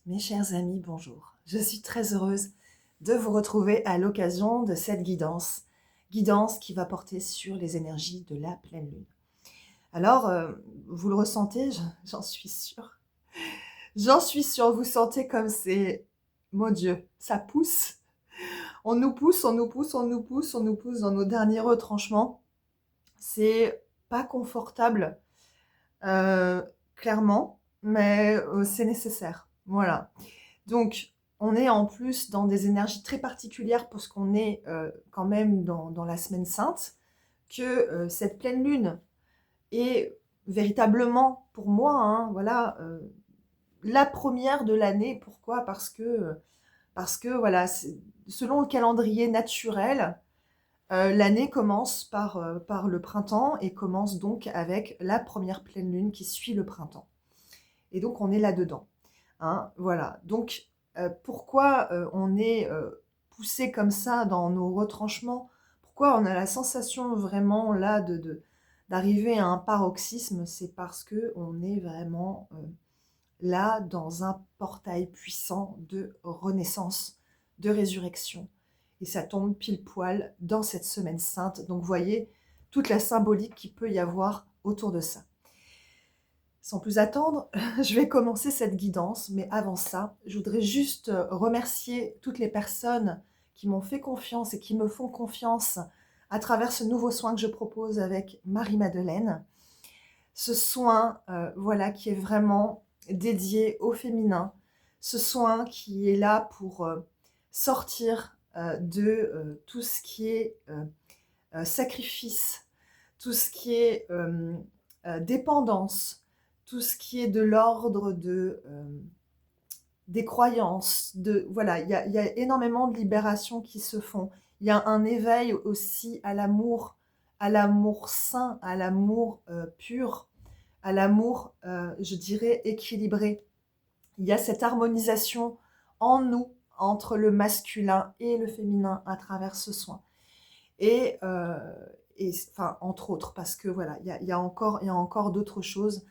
Mes chers amis, bonjour. Je suis très heureuse de vous retrouver à l'occasion de cette guidance qui va porter sur les énergies de la pleine lune. Alors, vous le ressentez, j'en suis sûre. J'en suis sûre, vous sentez comme c'est, mon Dieu, ça pousse. On nous pousse, on nous pousse, on nous pousse, on nous pousse dans nos derniers retranchements. C'est pas confortable, euh, clairement, mais c'est nécessaire. Voilà. Donc, on est en plus dans des énergies très particulières parce qu'on est quand même dans la semaine sainte, que cette pleine lune est véritablement pour moi, hein, voilà, la première de l'année. Pourquoi? Parce que voilà, selon le calendrier naturel, l'année commence par le printemps et commence donc avec la première pleine lune qui suit le printemps. Et donc on est là-dedans. Hein, voilà. Donc, pourquoi on est poussé comme ça dans nos retranchements? Pourquoi on a la sensation vraiment là d'arriver à un paroxysme? C'est parce que on est vraiment là dans un portail puissant de renaissance, de résurrection. Et ça tombe pile poil dans cette semaine sainte. Donc, vous voyez toute la symbolique qu'il peut y avoir autour de ça. Sans plus attendre, je vais commencer cette guidance, mais avant ça, je voudrais juste remercier toutes les personnes qui m'ont fait confiance et qui me font confiance à travers ce nouveau soin que je propose avec Marie-Madeleine. Ce soin, voilà, qui est vraiment dédié au féminin. Ce soin qui est là pour sortir de tout ce qui est sacrifice, tout ce qui est dépendance, tout ce qui est de l'ordre des croyances. Voilà, il y a énormément de libérations qui se font. Il y a un éveil aussi à l'amour sain, à l'amour pur, à l'amour, je dirais, équilibré. Il y a cette harmonisation en nous, entre le masculin et le féminin à travers ce soin. Et, enfin, entre autres, parce que voilà, il y a encore d'autres choses.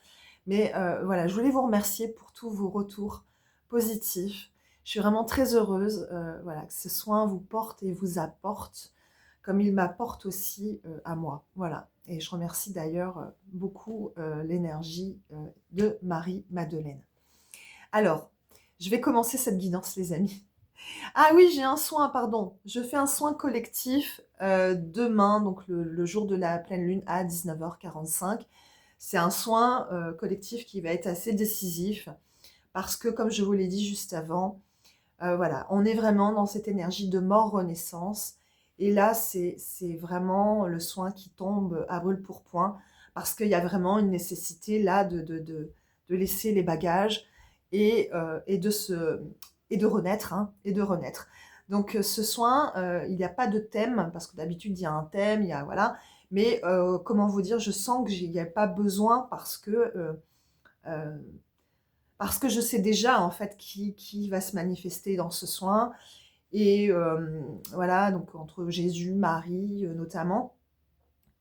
Mais voilà, je voulais vous remercier pour tous vos retours positifs. Je suis vraiment très heureuse voilà, que ce soin vous porte et vous apporte, comme il m'apporte aussi à moi. Voilà. Et je remercie d'ailleurs beaucoup l'énergie de Marie-Madeleine. Alors, je vais commencer cette guidance, les amis. Ah oui, j'ai un soin, pardon. Je fais un soin collectif demain, donc le jour de la pleine lune à 19h45. C'est un soin collectif qui va être assez décisif parce que, comme je vous l'ai dit juste avant, voilà, on est vraiment dans cette énergie de mort-renaissance. Et là, c'est vraiment le soin qui tombe à brûle-pourpoint parce qu'il y a vraiment une nécessité là de laisser les bagages et de renaître, hein, et de renaître. Donc ce soin, il n'y a pas de thème, parce que d'habitude il y a un thème, il y a voilà, mais comment vous dire, je sens qu'il n'y a pas besoin euh, parce que je sais déjà en fait qui va se manifester dans ce soin. Et voilà, donc entre Jésus, Marie notamment,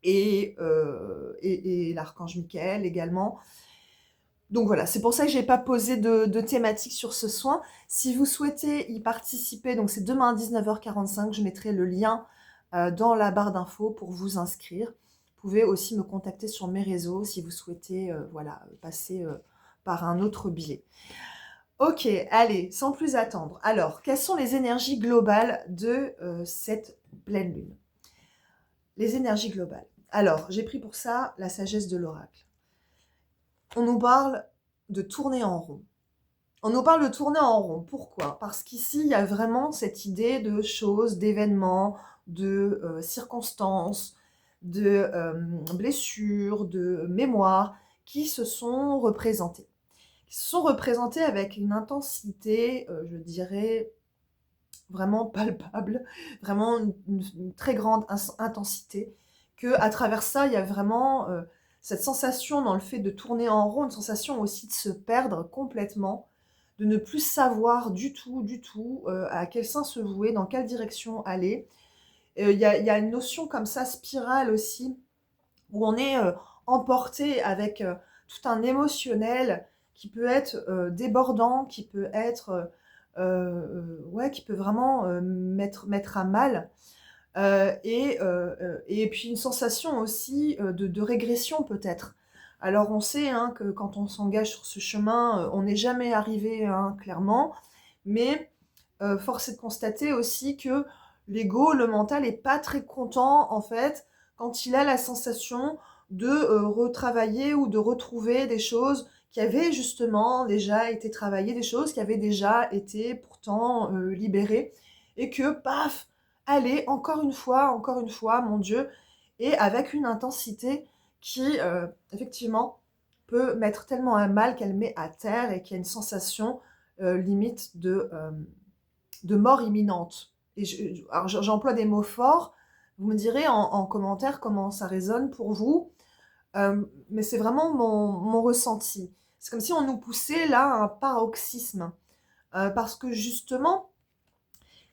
et l'archange Michael également. Donc voilà, c'est pour ça que j'ai pas posé de thématique sur ce soin. Si vous souhaitez y participer, donc c'est demain à 19h45, je mettrai le lien dans la barre d'infos pour vous inscrire. Vous pouvez aussi me contacter sur mes réseaux si vous souhaitez voilà, passer par un autre biais. Ok, allez, sans plus attendre. Alors, quelles sont les énergies globales de cette pleine lune? Les énergies globales. Alors, j'ai pris pour ça la sagesse de l'oracle. On nous parle de tourner en rond. On nous parle de tourner en rond. Pourquoi? Parce qu'ici, il y a vraiment cette idée de choses, d'événements, de circonstances, de blessures, de mémoires qui se sont représentées. Qui se sont représentées avec une intensité, je dirais, vraiment palpable, vraiment une très grande intensité, que à travers ça, il y a vraiment cette sensation dans le fait de tourner en rond, une sensation aussi de se perdre complètement, de ne plus savoir du tout à quel sens se vouer, dans quelle direction aller. Il y a une notion comme ça, spirale aussi, où on est emporté avec tout un émotionnel qui peut être débordant, qui peut être, ouais, qui peut vraiment mettre à mal. Et puis une sensation aussi de régression peut-être. Alors on sait hein, que quand on s'engage sur ce chemin, on n'est jamais arrivé hein, clairement, mais force est de constater aussi que l'ego, le mental, est pas très content en fait quand il a la sensation de retravailler ou de retrouver des choses qui avaient justement déjà été travaillées, des choses qui avaient déjà été pourtant libérées, et que paf, allez, encore une fois, mon Dieu, et avec une intensité qui effectivement peut mettre tellement à mal qu'elle met à terre et qu'il y a une sensation limite de mort imminente. Et alors j'emploie des mots forts, vous me direz en commentaire comment ça résonne pour vous, mais c'est vraiment mon ressenti. C'est comme si on nous poussait là à un paroxysme, parce que justement,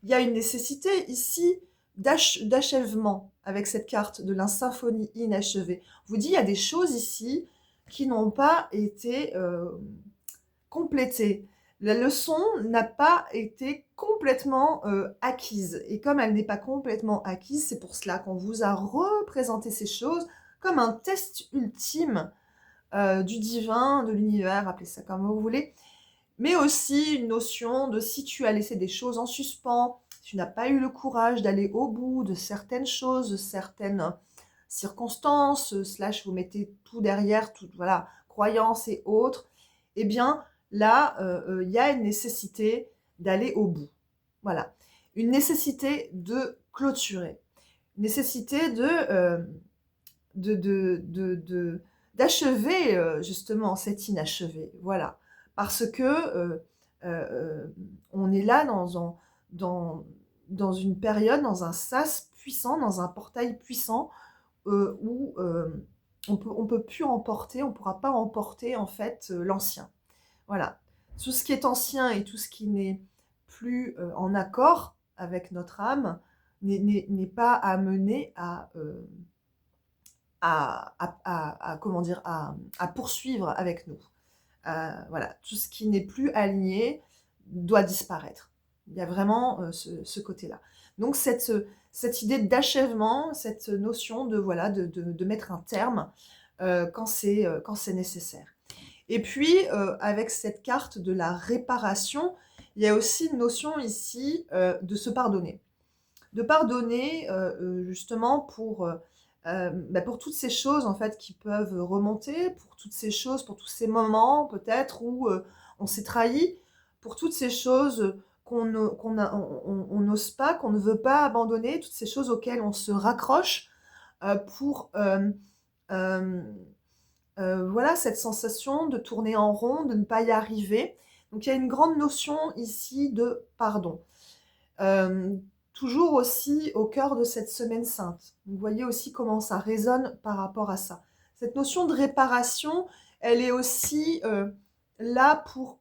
il y a une nécessité ici d'achèvement avec cette carte de la symphonie inachevée. Je vous dis, il y a des choses ici qui n'ont pas été complétée. La leçon n'a pas été complètement acquise. Et comme elle n'est pas complètement acquise, c'est pour cela qu'on vous a représenté ces choses comme un test ultime du divin, de l'univers, appelez ça comme vous voulez, mais aussi une notion de si tu as laissé des choses en suspens, si tu n'as pas eu le courage d'aller au bout de certaines choses, de certaines circonstances, slash vous mettez tout derrière, tout, voilà, croyances et autres, eh bien là, il y a une nécessité d'aller au bout. Voilà. Une nécessité de clôturer. Une nécessité d'achever justement cet inachevé. Voilà. Parce que on est là dans, dans une période, dans un sas puissant, dans un portail puissant où on peut plus emporter, on pourra pas emporter en fait l'ancien. Voilà. Tout ce qui est ancien et tout ce qui n'est plus en accord avec notre âme n'est pas amené comment dire, à poursuivre avec nous. Voilà, tout ce qui n'est plus aligné doit disparaître. Il y a vraiment ce côté-là. Donc cette idée d'achèvement, cette notion de voilà de mettre un terme quand c'est nécessaire. Et puis avec cette carte de la réparation, il y a aussi une notion ici de se pardonner. De pardonner justement pour toutes ces choses en fait qui peuvent remonter, pour toutes ces choses, pour tous ces moments peut-être où on s'est trahi, pour toutes ces choses qu'on n'ose pas, qu'on ne veut pas abandonner, toutes ces choses auxquelles on se raccroche pour voilà cette sensation de tourner en rond, de ne pas y arriver. Donc il y a une grande notion ici de pardon. Euh, Toujours aussi au cœur de cette semaine sainte. Vous voyez aussi comment ça résonne par rapport à ça. Cette notion de réparation, elle est aussi là pour,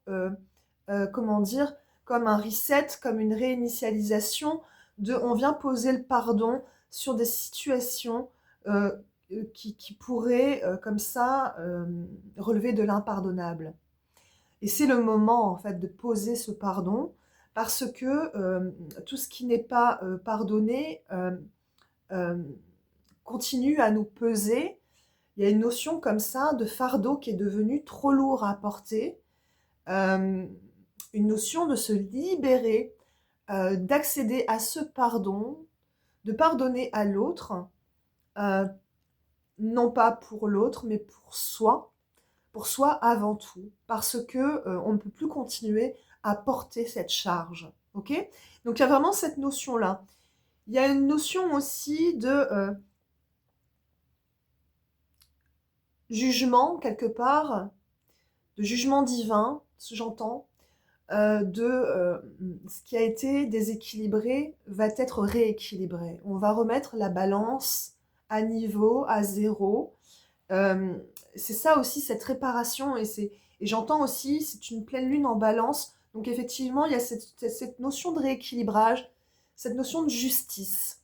comment dire, comme un reset, comme une réinitialisation on vient poser le pardon sur des situations euh, qui pourraient, comme ça, relever de l'impardonnable. Et c'est le moment, en fait, de poser ce pardon, parce que tout ce qui n'est pas pardonné euh, continue à nous peser. Il y a une notion comme ça de fardeau qui est devenu trop lourd à porter, euh, une notion de se libérer, d'accéder à ce pardon, de pardonner à l'autre, euh, non pas pour l'autre, mais pour soi avant tout, parce que on ne peut plus continuer à porter cette charge. Ok. Donc il y a vraiment cette notion-là. Il y a une notion aussi de jugement quelque part, de jugement divin, j'entends, ce qui a été déséquilibré va être rééquilibré. On va remettre la balance à niveau, à zéro. Euh, c'est ça aussi, cette réparation, et j'entends aussi, c'est une pleine lune en balance, donc effectivement, il y a cette notion de rééquilibrage, cette notion de justice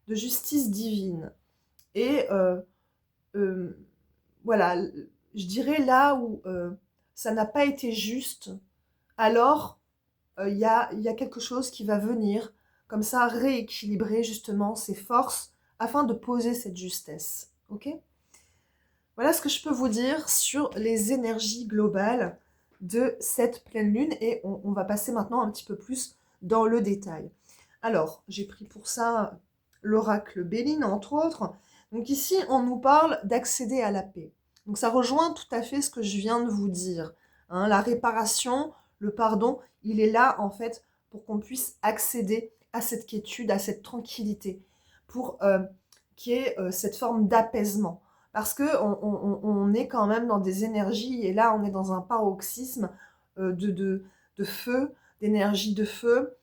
divine. Et voilà, je dirais là où ça n'a pas été juste, alors il y a quelque chose qui va venir, comme ça, rééquilibrer justement ses forces afin de poser cette justesse. Ok? Voilà ce que je peux vous dire sur les énergies globales de cette pleine lune et on va passer maintenant un petit peu plus dans le détail. Alors, j'ai pris pour ça l'oracle Béline, entre autres. Donc ici, on nous parle d'accéder à la paix. Donc ça rejoint tout à fait ce que je viens de vous dire. Hein, la réparation, le pardon, il est là en fait pour qu'on puisse accéder à cette quiétude, à cette tranquillité, pour qu'il y ait cette forme d'apaisement. Parce que on est quand même dans des énergies, et là on est dans un paroxysme de feu, d'énergie de feu,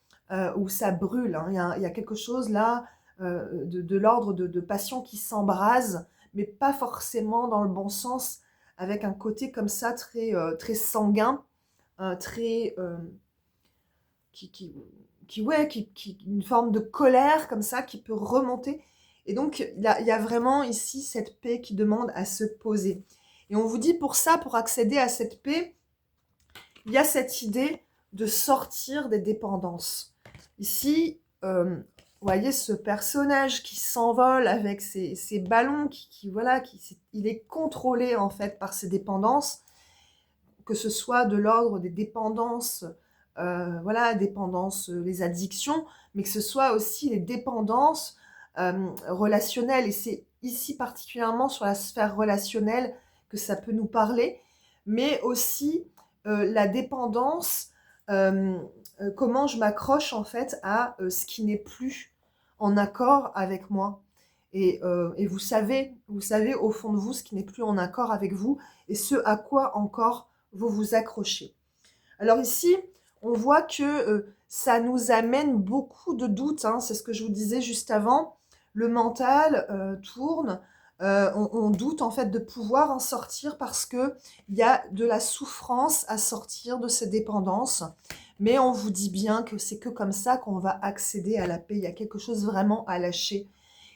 où ça brûle. Hein. Il y a quelque chose là de l'ordre de passion qui s'embrase, mais pas forcément dans le bon sens, avec un côté comme ça très sanguin, très qui, qui, une forme de colère comme ça qui peut remonter. Et donc, il y a vraiment ici cette paix qui demande à se poser. Et on vous dit pour ça, pour accéder à cette paix, il y a cette idée de sortir des dépendances. Ici, vous voyez ce personnage qui s'envole avec ses ballons, il est contrôlé en fait par ses dépendances, que ce soit de l'ordre des dépendances, les addictions, mais que ce soit aussi les dépendances relationnelles. Et c'est ici particulièrement sur la sphère relationnelle que ça peut nous parler, mais aussi la dépendance, comment je m'accroche en fait à ce qui n'est plus en accord avec moi. Et vous savez au fond de vous ce qui n'est plus en accord avec vous et ce à quoi encore vous vous accrochez. Alors ici, on voit que ça nous amène beaucoup de doutes, hein, c'est ce que je vous disais juste avant. Le mental tourne, on doute en fait de pouvoir en sortir parce qu'il y a de la souffrance à sortir de ces dépendances. Mais on vous dit bien que c'est que comme ça qu'on va accéder à la paix. Il y a quelque chose vraiment à lâcher.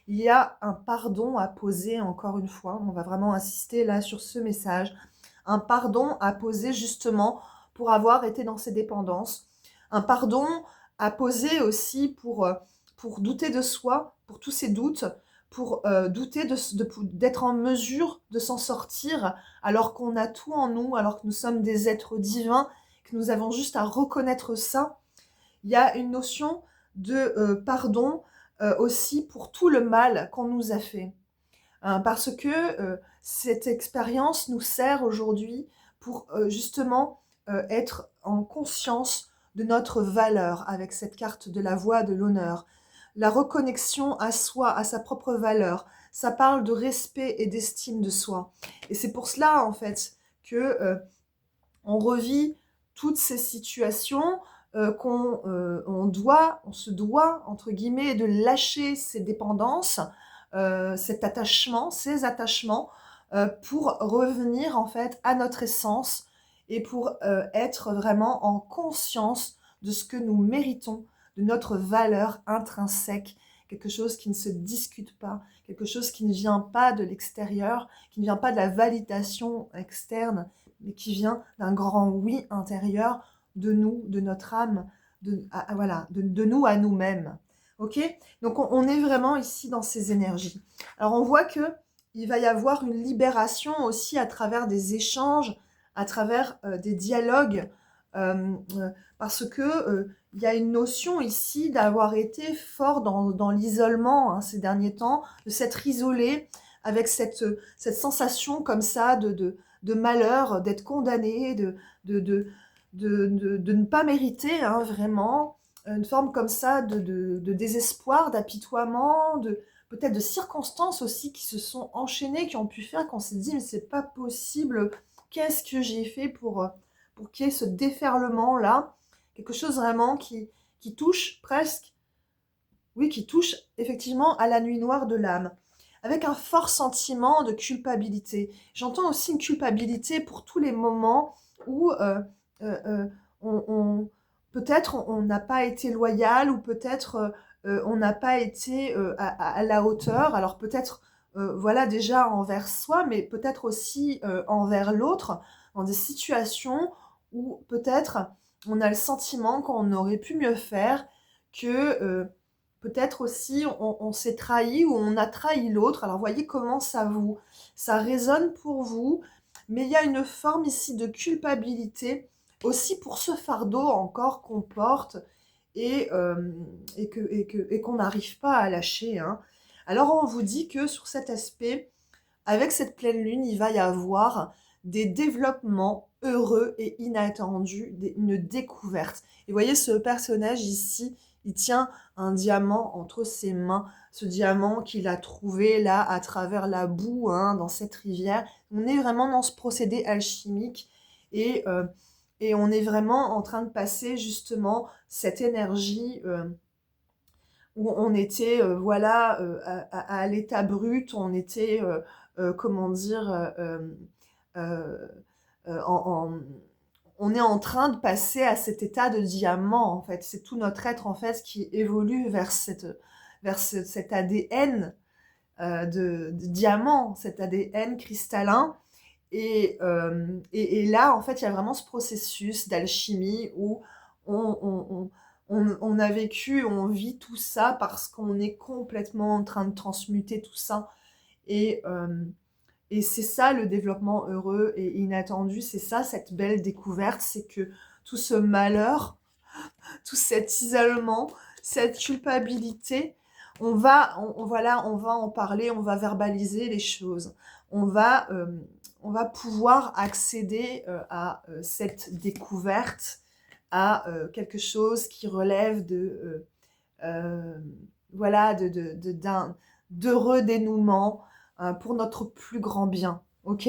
Il y a un pardon à poser, encore une fois. On va vraiment insister là sur ce message. Un pardon à poser justement pour avoir été dans ces dépendances. Un pardon à poser aussi pour douter de soi, pour tous ces doutes, pour douter d'être en mesure de s'en sortir alors qu'on a tout en nous, alors que nous sommes des êtres divins, que nous avons juste à reconnaître ça. Il y a une notion de pardon aussi pour tout le mal qu'on nous a fait. Parce que cette expérience nous sert aujourd'hui pour justement être en conscience de notre valeur avec cette carte de la voix de l'honneur. La reconnexion à soi, à sa propre valeur, ça parle de respect et d'estime de soi. Et c'est pour cela, en fait, que on revit toutes ces situations, on se doit, entre guillemets, de lâcher ces dépendances, ces attachements, pour revenir en fait à notre essence et pour être vraiment en conscience de ce que nous méritons, de notre valeur intrinsèque, quelque chose qui ne se discute pas, quelque chose qui ne vient pas de l'extérieur, qui ne vient pas de la validation externe, mais qui vient d'un grand oui intérieur de nous, de notre âme, de nous à nous-mêmes. Ok? Donc on est vraiment ici dans ces énergies. Alors on voit que il va y avoir une libération aussi à travers des échanges, à travers des dialogues, parce que il y a une notion ici d'avoir été fort dans l'isolement hein, ces derniers temps, de s'être isolé avec cette sensation comme ça de malheur, d'être condamné, de ne pas mériter hein, vraiment, une forme comme ça de désespoir, d'apitoiement, peut-être de circonstances aussi qui se sont enchaînées, qui ont pu faire qu'on s'est dit mais c'est pas possible, qu'est-ce que j'ai fait pour qu'il y ait ce déferlement-là, quelque chose vraiment qui touche presque, oui, qui touche effectivement à la nuit noire de l'âme, avec un fort sentiment de culpabilité. J'entends aussi une culpabilité pour tous les moments où euh, peut-être on n'a pas été loyal ou peut-être on n'a pas été à la hauteur. Alors peut-être voilà déjà envers soi, mais peut-être aussi envers l'autre, dans des situations où peut-être on a le sentiment qu'on aurait pu mieux faire, que peut-être aussi on s'est trahi ou on a trahi l'autre. Alors voyez comment ça résonne pour vous, mais il y a une forme ici de culpabilité aussi pour ce fardeau encore qu'on porte et qu'on n'arrive pas à lâcher, hein. Alors on vous dit que sur cet aspect, avec cette pleine lune, il va y avoir des développements heureux et inattendus, une découverte. Et vous voyez ce personnage ici, il tient un diamant entre ses mains, ce diamant qu'il a trouvé là à travers la boue, hein, dans cette rivière. On est vraiment dans ce procédé alchimique et, euh, et on est vraiment en train de passer justement cette énergie où on était voilà à l'état brut, on était comment dire euh, en on est en train de passer à cet état de diamant en fait, c'est tout notre être en fait qui évolue vers cet ADN de diamant, cet ADN cristallin. Et là, en fait, il y a vraiment ce processus d'alchimie où on a vécu, on vit tout ça parce qu'on est complètement en train de transmuter tout ça. Et, euh, et c'est ça le développement heureux et inattendu, c'est ça cette belle découverte, c'est que tout ce malheur, tout cet isolement, cette culpabilité, voilà, on va en parler, on va verbaliser les choses. On va, euh, on va pouvoir accéder à cette découverte, à quelque chose qui relève euh, voilà, d'heureux dénouement pour notre plus grand bien. Ok.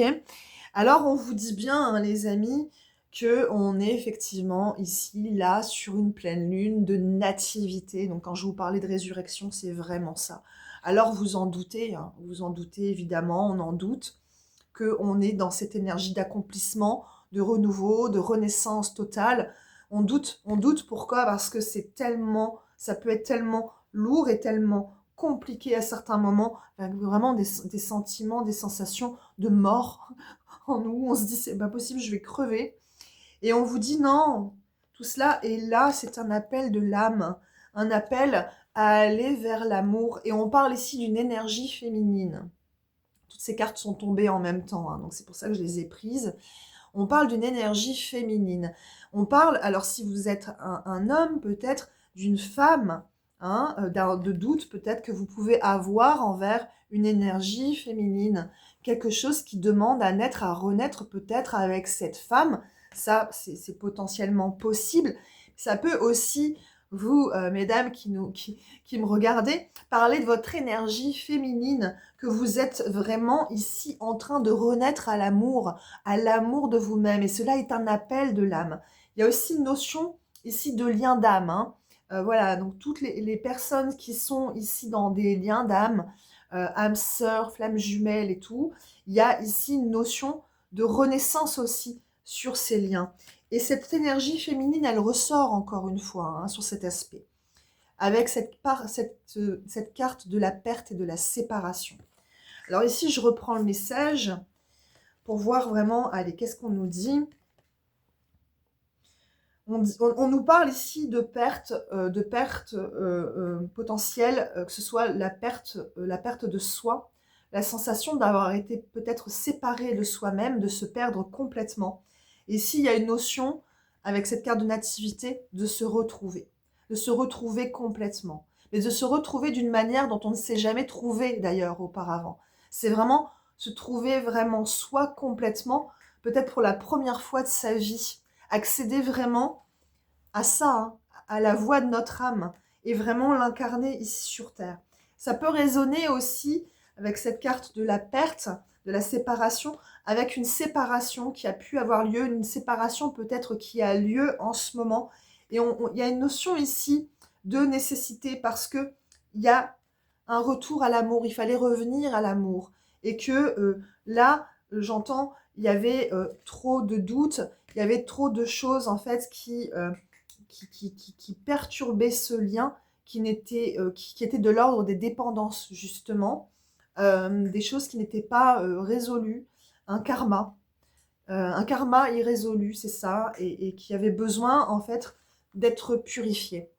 Alors on vous dit bien, hein, les amis, que on est effectivement ici, là, sur une pleine lune de nativité. Donc quand je vous parlais de résurrection, c'est vraiment ça. Alors vous en doutez, hein, vous en doutez évidemment, on en doute, qu'on est dans cette énergie d'accomplissement, de renouveau, de renaissance totale. On doute pourquoi? Parce que ça peut être tellement lourd et tellement compliqué à certains moments, avec vraiment des sentiments, des sensations de mort en nous. On se dit, c'est pas possible, je vais crever. Et on vous dit non, tout cela est là, c'est un appel de l'âme, un appel à aller vers l'amour. Et on parle ici d'une énergie féminine. Toutes ces cartes sont tombées en même temps, hein, donc c'est pour ça que je les ai prises. On parle d'une énergie féminine. On parle, alors si vous êtes un homme, peut-être d'une femme, hein, de doute peut-être que vous pouvez avoir envers une énergie féminine. Quelque chose qui demande à naître, à renaître peut-être avec cette femme. Ça, c'est potentiellement possible. Ça peut aussi, vous, mesdames qui me regardez, parler de votre énergie féminine, que vous êtes vraiment ici en train de renaître à l'amour de vous-même. Et cela est un appel de l'âme. Il y a aussi une notion ici de lien d'âme, hein. Voilà, donc toutes les personnes qui sont ici dans des liens d'âme, âme sœur, flamme jumelle et tout, il y a ici une notion de renaissance aussi sur ces liens. Et cette énergie féminine, elle ressort encore une fois, hein, sur cet aspect, avec cette carte de la perte et de la séparation. Alors ici, je reprends le message pour voir vraiment, allez, qu'est-ce qu'on nous dit? On nous parle ici de pertes potentielles, que ce soit la perte de soi, la sensation d'avoir été peut-être séparé de soi-même, de se perdre complètement. Et ici, il y a une notion, avec cette carte de nativité, de se retrouver complètement, mais de se retrouver d'une manière dont on ne s'est jamais trouvé d'ailleurs auparavant. C'est vraiment se trouver vraiment soi complètement, peut-être pour la première fois de sa vie, accéder vraiment à ça, hein, à la voix de notre âme, et vraiment l'incarner ici sur Terre. Ça peut résonner aussi avec cette carte de la perte, de la séparation, avec une séparation qui a pu avoir lieu, une séparation peut-être qui a lieu en ce moment. Et il y a une notion ici de nécessité parce que il y a un retour à l'amour, il fallait revenir à l'amour. Et que là, j'entends, il y avait trop de doutes, il y avait trop de choses en fait qui perturbaient ce lien, qui était de l'ordre des dépendances justement, des choses qui n'étaient pas résolues, un karma. un karma irrésolu, c'est ça, et qui avait besoin, en fait, d'être purifié.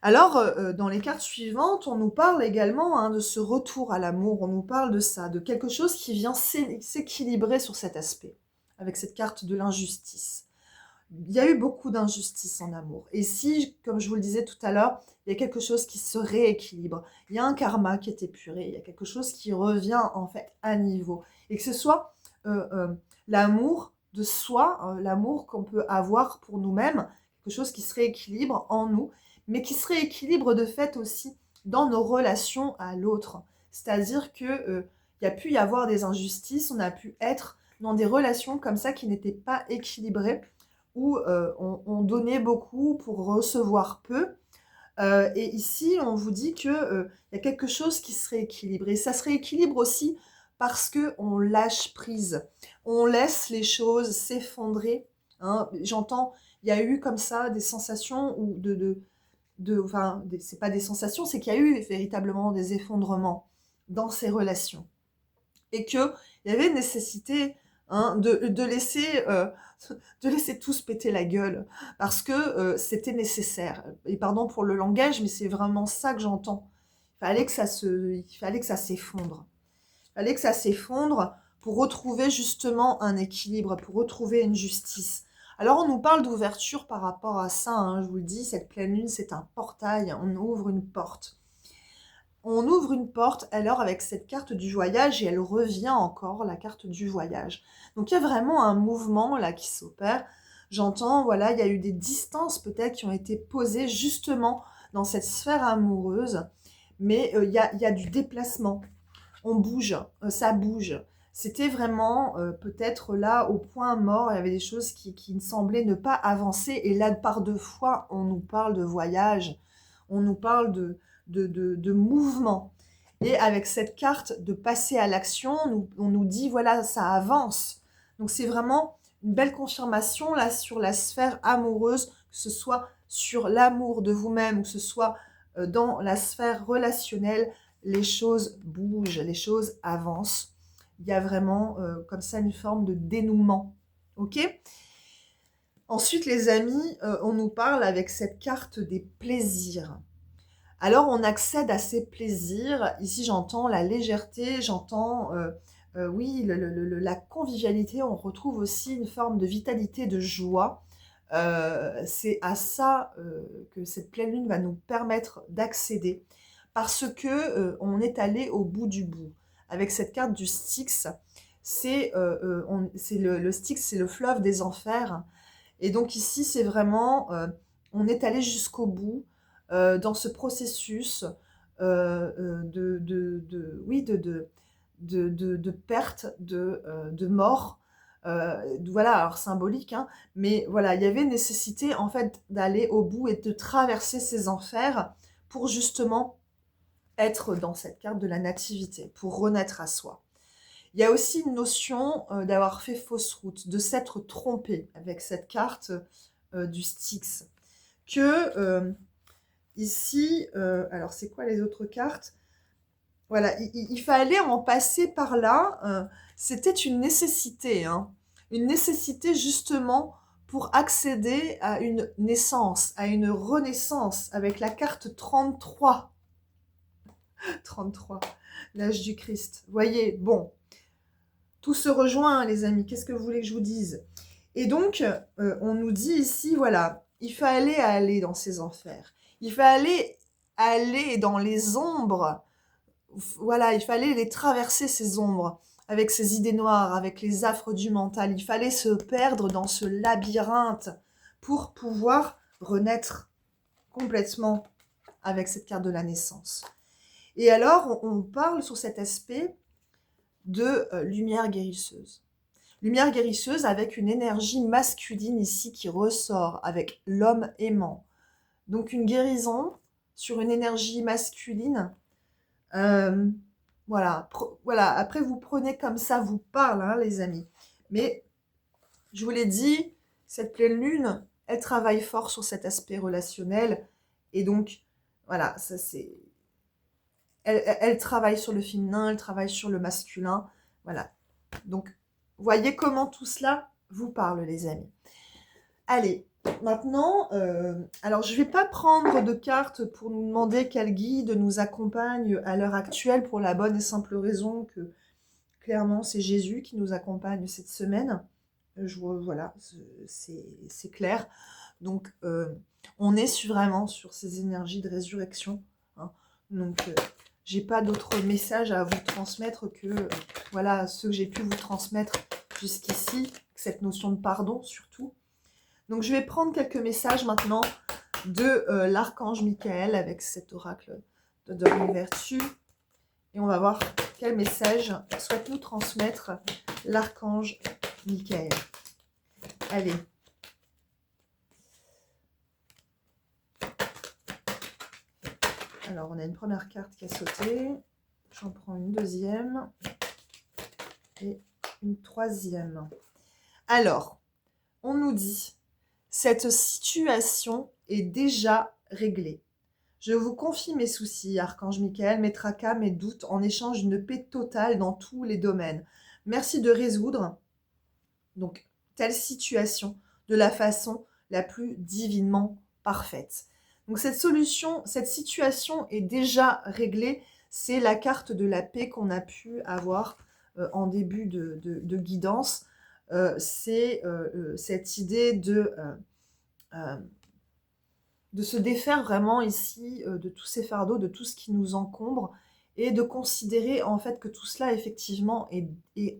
Alors, dans les cartes suivantes, on nous parle également, hein, de ce retour à l'amour, on nous parle de ça, de quelque chose qui vient s'équilibrer sur cet aspect, avec cette carte de l'injustice. Il y a eu beaucoup d'injustice en amour. Et si, comme je vous le disais tout à l'heure, il y a quelque chose qui se rééquilibre, il y a un karma qui est épuré, il y a quelque chose qui revient en fait à niveau. Et que ce soit l'amour de soi, l'amour qu'on peut avoir pour nous-mêmes, quelque chose qui se rééquilibre en nous, mais qui se rééquilibre de fait aussi dans nos relations à l'autre. C'est-à-dire que il y a pu y avoir des injustices, on a pu être dans des relations comme ça qui n'étaient pas équilibrées, où on donnait beaucoup pour recevoir peu. Et ici, on vous dit qu'il y a quelque chose qui se rééquilibre. Et ça se rééquilibre aussi parce qu'on lâche prise. On laisse les choses s'effondrer. Hein. J'entends, il y a eu comme ça des sensations ou enfin, c'est pas des sensations, c'est qu'il y a eu véritablement des effondrements dans ces relations. Et qu'il y avait nécessité, hein, de laisser tous péter la gueule, parce que c'était nécessaire. Et pardon pour le langage, mais c'est vraiment ça que j'entends. Il fallait que ça s'effondre. Il fallait que ça s'effondre pour retrouver justement un équilibre, pour retrouver une justice. Alors on nous parle d'ouverture par rapport à ça, hein, je vous le dis, cette pleine lune, c'est un portail, on ouvre une porte. On ouvre une porte alors avec cette carte du voyage et elle revient encore, la carte du voyage. Donc il y a vraiment un mouvement là qui s'opère. J'entends, voilà, il y a eu des distances peut-être qui ont été posées justement dans cette sphère amoureuse, mais il y a du déplacement. On bouge, ça bouge. C'était vraiment peut-être là au point mort, il y avait des choses qui ne semblaient ne pas avancer. Et là, par deux fois, on nous parle de voyage, on nous parle de mouvement. Et avec cette carte de passer à l'action, on nous dit, voilà, ça avance. Donc c'est vraiment une belle confirmation là sur la sphère amoureuse, que ce soit sur l'amour de vous-même, ou que ce soit dans la sphère relationnelle, les choses bougent, les choses avancent. Il y a vraiment comme ça une forme de dénouement. Ok ? Ensuite, les amis, on nous parle avec cette carte des plaisirs. Alors, on accède à ces plaisirs. Ici, j'entends la légèreté, j'entends, oui, la convivialité. On retrouve aussi une forme de vitalité, de joie. C'est à ça que cette pleine lune va nous permettre d'accéder, parce que on est allé au bout du bout. Avec cette carte du Styx, c'est le Styx, c'est le fleuve des enfers. Et donc ici, c'est vraiment, on est allé jusqu'au bout dans ce processus oui, de perte, de mort. Voilà, alors symbolique, hein, mais voilà, il y avait nécessité en fait d'aller au bout et de traverser ces enfers pour justement être dans cette carte de la nativité, pour renaître à soi. Il y a aussi une notion d'avoir fait fausse route, de s'être trompé avec cette carte du Styx. Que ici, alors c'est quoi les autres cartes ? Voilà, il fallait en passer par là. C'était une nécessité, hein, une nécessité justement pour accéder à une naissance, à une renaissance avec la carte 33. 33, l'âge du Christ. Voyez, bon, tout se rejoint, les amis. Qu'est-ce que vous voulez que je vous dise ? Et donc, on nous dit ici, voilà, il fallait aller dans ces enfers. Il fallait aller dans les ombres. Voilà, il fallait les traverser, ces ombres, avec ces idées noires, avec les affres du mental. Il fallait se perdre dans ce labyrinthe pour pouvoir renaître complètement avec cette carte de la naissance. Et alors, on parle sur cet aspect de lumière guérisseuse. Lumière guérisseuse avec une énergie masculine ici qui ressort, avec l'homme aimant. Donc une guérison sur une énergie masculine. Voilà, voilà. Après vous prenez comme ça vous parle, hein, les amis. Mais je vous l'ai dit, cette pleine lune, elle travaille fort sur cet aspect relationnel. Et donc, voilà, ça c'est... Elle travaille sur le féminin, elle travaille sur le masculin. Voilà. Donc, Voyez comment tout cela vous parle, les amis. Allez, maintenant, alors je ne vais pas prendre de cartes pour nous demander quel guide nous accompagne à l'heure actuelle pour la bonne et simple raison que clairement c'est Jésus qui nous accompagne cette semaine. Voilà, c'est clair. Donc, on est vraiment sur ces énergies de résurrection. Hein. Donc, j'ai pas d'autre message à vous transmettre que voilà, ceux que j'ai pu vous transmettre jusqu'ici, cette notion de pardon surtout. Donc, je vais prendre quelques messages maintenant de l'archange Michael avec cet oracle de Dorine Vertu. Et on va voir quel message souhaite nous transmettre l'archange Michael. Allez. Alors, on a une première carte qui a sauté. J'en prends une deuxième. Et une troisième. Alors, on nous dit, cette situation est déjà réglée. Je vous confie mes soucis, Archange Michael, mes tracas, mes doutes, en échange d'une paix totale dans tous les domaines. Merci de résoudre donc telle situation de la façon la plus divinement parfaite. Donc cette solution, cette situation est déjà réglée. C'est la carte de la paix qu'on a pu avoir en début de guidance. C'est cette idée de se défaire vraiment ici de tous ces fardeaux, de tout ce qui nous encombre et de considérer en fait que tout cela effectivement est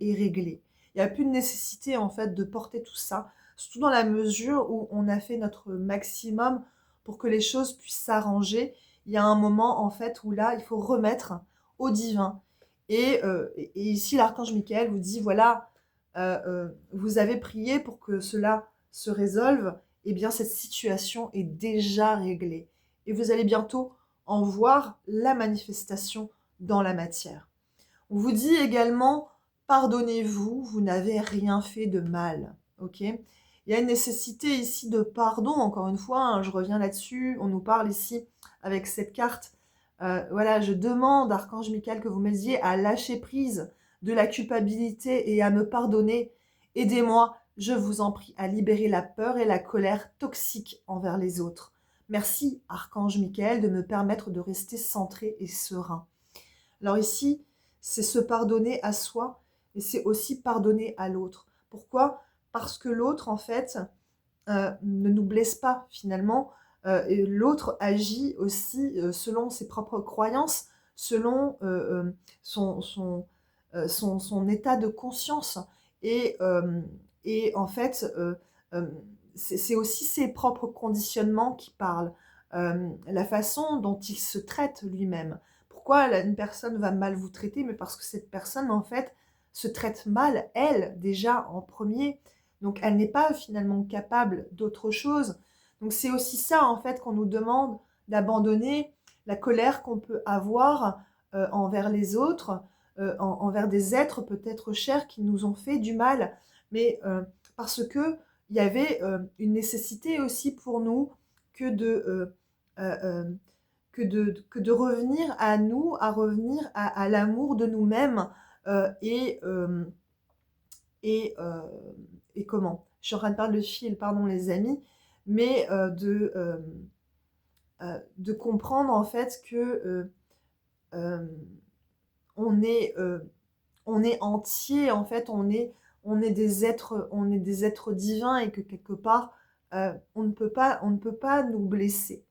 réglé. Il n'y a plus de nécessité en fait de porter tout ça, surtout dans la mesure où on a fait notre maximum pour que les choses puissent s'arranger. Il y a un moment en fait où là il faut remettre au divin. Et ici l'archange Michael vous dit voilà, vous avez prié pour que cela se résolve. Eh bien, cette situation est déjà réglée. Et vous allez bientôt en voir la manifestation dans la matière. On vous dit également, pardonnez-vous, vous n'avez rien fait de mal. Ok ? Il y a une nécessité ici de pardon, encore une fois, hein, je reviens là-dessus, on nous parle ici avec cette carte. Voilà, je demande, Archange Michael, que vous m'aidiez à lâcher prise de la culpabilité et à me pardonner. Aidez-moi, je vous en prie, à libérer la peur et la colère toxiques envers les autres. Merci, Archange Michael, de me permettre de rester centré et serein. Alors ici, c'est se pardonner à soi, et c'est aussi pardonner à l'autre. Pourquoi ? Parce que l'autre, en fait, ne nous blesse pas, finalement. Et l'autre agit aussi selon ses propres croyances, selon son état de conscience. Et en fait, c'est aussi ses propres conditionnements qui parlent. La façon dont il se traite lui-même. Pourquoi une personne va mal vous traiter ? Mais parce que cette personne, en fait, se traite mal, elle, déjà, en premier. Donc, elle n'est pas finalement capable d'autre chose. Donc, c'est aussi ça, en fait, qu'on nous demande d'abandonner la colère qu'on peut avoir envers les autres, envers des êtres peut-être chers qui nous ont fait du mal. Mais parce que il y avait une nécessité aussi pour nous que de revenir à nous, à revenir à l'amour de nous-mêmes et comment ? Je suis en train de perdre le fil, pardon les amis, mais de comprendre en fait que on est entier, en fait, on est des êtres divins et que quelque part, on ne peut pas nous blesser.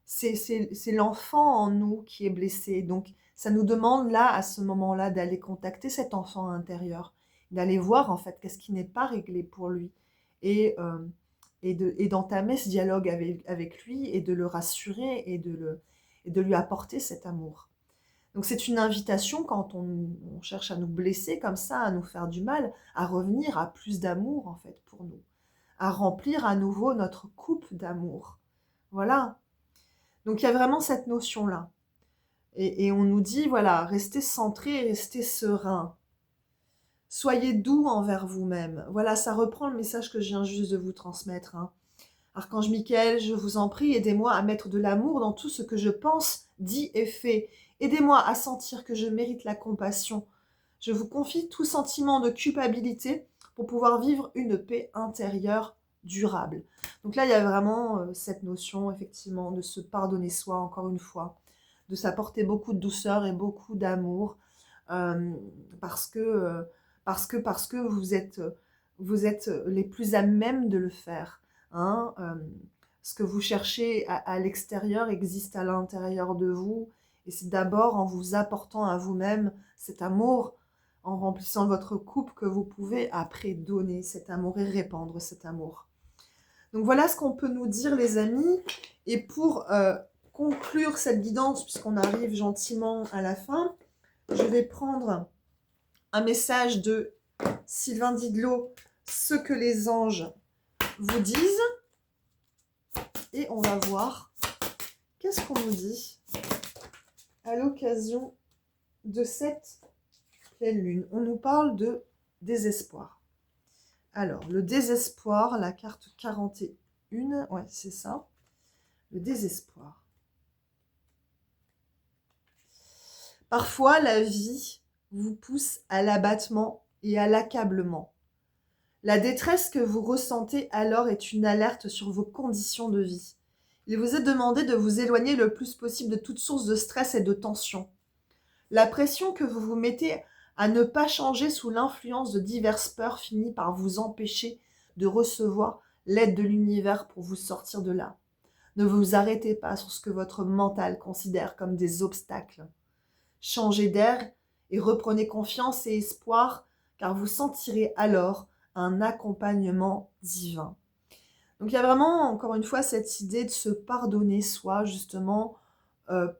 C'est l'enfant en nous qui est blessé. Donc, ça nous demande là, à ce moment-là, d'aller contacter cet enfant intérieur, d'aller voir en fait qu'est-ce qui n'est pas réglé pour lui et d'entamer ce dialogue avec lui et de le rassurer et de lui apporter cet amour. Donc c'est une invitation quand on cherche à nous blesser comme ça, à nous faire du mal, à revenir à plus d'amour en fait pour nous, à remplir à nouveau notre coupe d'amour. Voilà. Donc il y a vraiment cette notion-là. Et on nous dit, voilà, restez centré, restez serein. Soyez doux envers vous-même. Voilà, ça reprend le message que je viens juste de vous transmettre. Hein. Archange Michael, je vous en prie, aidez-moi à mettre de l'amour dans tout ce que je pense, dis et fais. Aidez-moi à sentir que je mérite la compassion. Je vous confie tout sentiment de culpabilité pour pouvoir vivre une paix intérieure durable. Donc là, il y a vraiment cette notion, effectivement, de se pardonner soi, encore une fois, de s'apporter beaucoup de douceur et beaucoup d'amour, euh, parce que, parce que vous êtes les plus à même de le faire. Hein. Ce que vous cherchez à l'extérieur existe à l'intérieur de vous, et c'est d'abord en vous apportant à vous-même cet amour, en remplissant votre coupe, que vous pouvez après donner cet amour et répandre cet amour. Donc voilà ce qu'on peut nous dire, les amis. Et pour conclure cette guidance, puisqu'on arrive gentiment à la fin, je vais prendre un message de Sylvain Didlot, ce que les anges vous disent. Et on va voir qu'est-ce qu'on nous dit à l'occasion de cette pleine lune. On nous parle de désespoir. Alors, le désespoir, la carte 41, ouais, c'est ça. Le désespoir. Parfois, la vie vous pousse à l'abattement et à l'accablement. La détresse que vous ressentez alors est une alerte sur vos conditions de vie. Il vous est demandé de vous éloigner le plus possible de toute source de stress et de tension. La pression que vous vous mettez à ne pas changer sous l'influence de diverses peurs finit par vous empêcher de recevoir l'aide de l'univers pour vous sortir de là. Ne vous arrêtez pas sur ce que votre mental considère comme des obstacles. Changez d'air et reprenez confiance et espoir, car vous sentirez alors un accompagnement divin. Donc il y a vraiment, encore une fois, cette idée de se pardonner soi, justement,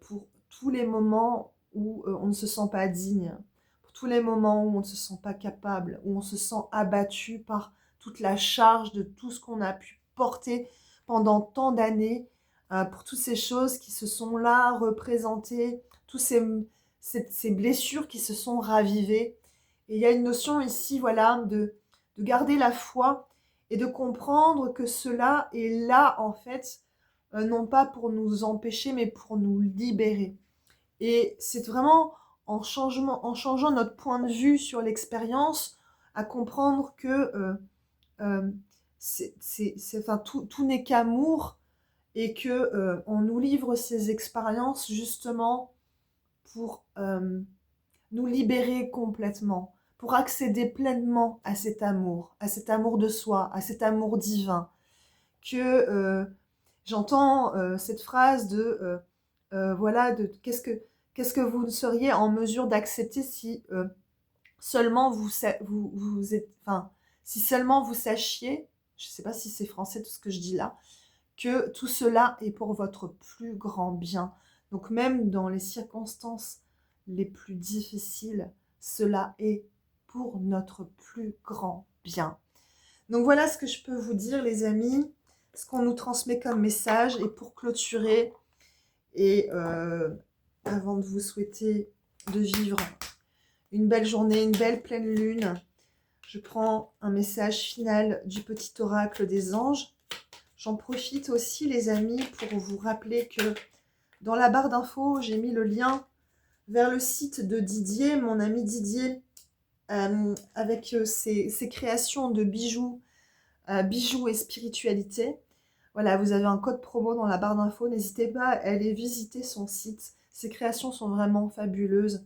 pour tous les moments où on ne se sent pas digne, pour tous les moments où on ne se sent pas capable, où on se sent abattu par toute la charge de tout ce qu'on a pu porter pendant tant d'années, pour toutes ces choses qui se sont là représentées, tous ces blessures qui se sont ravivées. Et il y a une notion ici, voilà, de garder la foi et de comprendre que cela est là, en fait, non pas pour nous empêcher, mais pour nous libérer. Et c'est vraiment en changeant notre point de vue sur l'expérience, à comprendre que euh, enfin, tout n'est qu'amour, et que on nous livre ces expériences justement pour nous libérer complètement, pour accéder pleinement à cet amour de soi, à cet amour divin. Que j'entends cette phrase de voilà, de qu'est-ce que vous seriez en mesure d'accepter si seulement vous êtes, enfin, si seulement vous sachiez, je ne sais pas si c'est français tout ce que je dis là, que tout cela est pour votre plus grand bien. Donc même dans les circonstances les plus difficiles, cela est pour notre plus grand bien. Donc voilà ce que je peux vous dire, les amis, ce qu'on nous transmet comme message. Et pour clôturer, et avant de vous souhaiter de vivre une belle journée, une belle pleine lune, je prends un message final du petit oracle des anges. J'en profite aussi, les amis, pour vous rappeler que dans la barre d'infos, j'ai mis le lien vers le site de Didier, mon ami Didier, avec ses créations de bijoux, bijoux et spiritualité. Voilà, vous avez un code promo dans la barre d'infos. N'hésitez pas à aller visiter son site. Ses créations sont vraiment fabuleuses.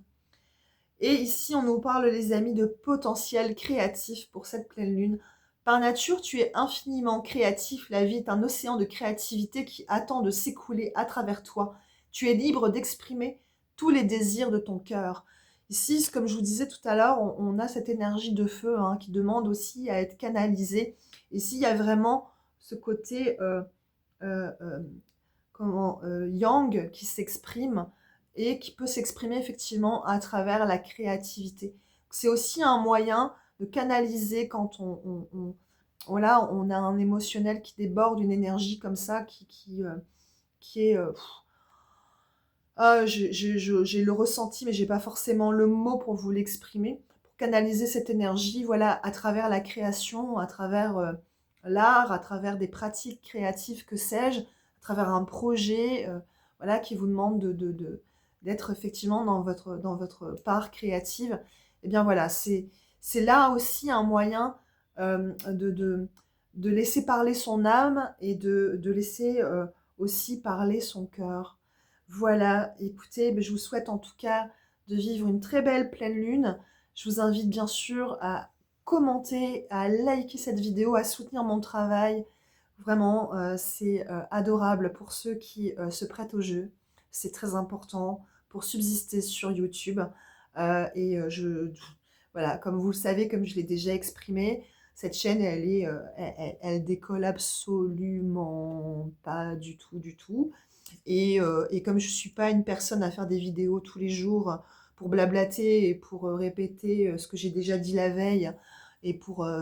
Et ici, on nous parle, les amis, de potentiel créatif pour cette pleine lune. Par nature, tu es infiniment créatif. La vie est un océan de créativité qui attend de s'écouler à travers toi. Tu es libre d'exprimer tous les désirs de ton cœur. Ici, comme je vous disais tout à l'heure, on a cette énergie de feu qui demande aussi à être canalisée. Ici, il y a vraiment ce côté yang qui s'exprime et qui peut s'exprimer effectivement à travers la créativité. C'est aussi un moyen de canaliser quand voilà, on a un émotionnel qui déborde, une énergie comme ça qui est... j'ai le ressenti, mais j'ai pas forcément le mot pour vous l'exprimer. Pour canaliser cette énergie, voilà, à travers la création, à travers l'art, à travers des pratiques créatives, que sais-je, à travers un projet, voilà, qui vous demande d'être effectivement dans votre part créative. Et bien voilà, c'est là aussi un moyen de laisser parler son âme et de laisser aussi parler son cœur. Voilà, écoutez, je vous souhaite en tout cas de vivre une très belle pleine lune. Je vous invite bien sûr à commenter, à liker cette vidéo, à soutenir mon travail. Vraiment, c'est adorable pour ceux qui se prêtent au jeu. C'est très important pour subsister sur YouTube. Voilà, comme vous le savez, comme je l'ai déjà exprimé, cette chaîne, elle décolle absolument pas du tout, du tout. Et comme je ne suis pas une personne à faire des vidéos tous les jours pour blablater et pour répéter ce que j'ai déjà dit la veille et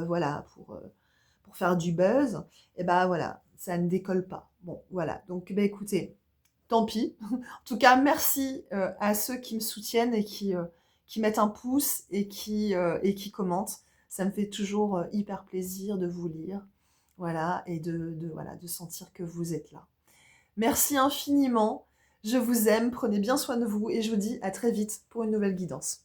voilà, pour faire du buzz, et ben voilà, ça ne décolle pas. Bon, voilà. Donc, ben écoutez, tant pis. En tout cas, merci à ceux qui me soutiennent et qui mettent un pouce et qui commentent. Ça me fait toujours hyper plaisir de vous lire. Voilà, et voilà, de sentir que vous êtes là. Merci infiniment. Je vous aime. Prenez bien soin de vous et je vous dis à très vite pour une nouvelle guidance.